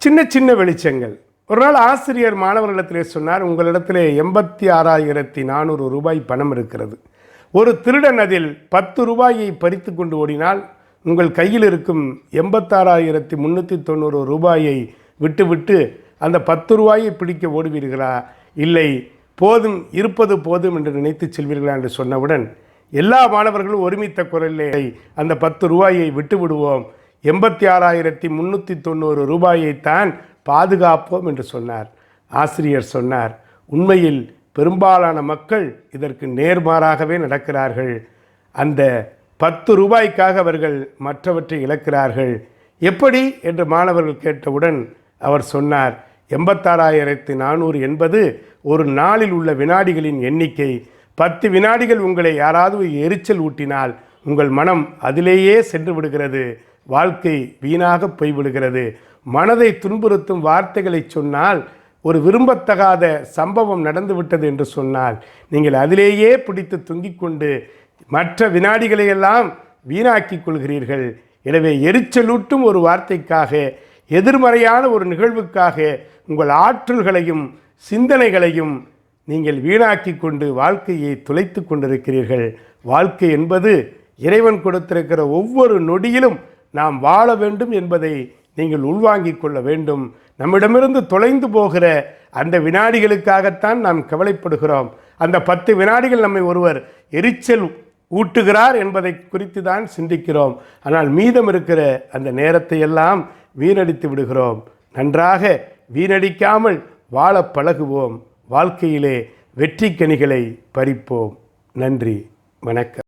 சின்ன சின்ன வெளிச்சங்கள். ஒரு நாள் ஆசிரியர் மாணவர்களிடத்திலே சொன்னார், உங்களிடத்திலே 86,400 ரூபாய் பணம் இருக்கிறது. ஒரு திருடன் அதில் 10 ரூபாயை பறித்து கொண்டு ஓடினால் உங்கள் கையில் இருக்கும் 86,390 ரூபாயை விட்டுவிட்டு அந்த 10 ரூபாயை பிடிக்க ஓடுவீர்களா, இல்லை போதும் இருப்பது போதும் என்று நினைத்து செல்வீர்களா என்று சொன்னவுடன் எல்லா மாணவர்களும் ஒருமித்த குரலிலே அந்த 10 ரூபாயை விட்டு விடுவோம், 86,390 ரூபாயைத்தான் பாதுகாப்போம் என்று சொன்னார். ஆசிரியர் சொன்னார், உண்மையில் பெரும்பாலான மக்கள் இதற்கு நேர்மாறாகவே நடக்கிறார்கள். அந்த 10 ரூபாய்க்காக அவர்கள் மற்றவற்றை இழக்கிறார்கள். எப்படி என்று மாணவர்கள் கேட்டவுடன் அவர் சொன்னார், 86,400 என்பது ஒரு நாளில் உள்ள வினாடிகளின் எண்ணிக்கை. 10 வினாடிகள் உங்களை யாராவது எரிச்சல் ஊட்டினால் உங்கள் மனம் அதிலேயே சென்று விடுகிறது, வாழ்க்கை வீணாக போய்விடுகிறது. மனதை துன்புறுத்தும் வார்த்தைகளை சொன்னால், ஒரு விரும்பத்தகாத சம்பவம் நடந்துவிட்டது என்று சொன்னால் நீங்கள் அதிலேயே பிடித்து தொங்கிக் கொண்டு மற்ற வினாடிகளையெல்லாம் வீணாக்கி கொள்கிறீர்கள். எனவே எரிச்சலூட்டும் ஒரு வார்த்தைக்காக, எதிர்மறையான ஒரு நிகழ்வுக்காக உங்கள் ஆற்றல்களையும் சிந்தனைகளையும் நீங்கள் வீணாக்கி கொண்டு வாழ்க்கையை துளைத்து கொண்டிருக்கிறீர்கள். வாழ்க்கை என்பது இறைவன் கொடுத்திருக்கிற ஒவ்வொரு நொடியிலும் நாம் வாழ வேண்டும் என்பதை நீங்கள் உள்வாங்கிக் கொள்ள வேண்டும். நம்மிடமிருந்து தொலைந்து போகிற அந்த வினாடிகளுக்காகத்தான் நாம் கவலைப்படுகிறோம். அந்த 10 வினாடிகள் நம்மை ஒருவர் எரிச்சல் ஊட்டுகிறார் என்பதை குறித்து தான் சிந்திக்கிறோம். ஆனால் மீதம் இருக்கிற அந்த நேரத்தை எல்லாம் வீணடித்து விடுகிறோம். நன்றாக வீணடிக்காமல் வாழ பழகுவோம். வாழ்க்கையிலே வெற்றி கனிகளை பறிப்போம். நன்றி, வணக்கம்.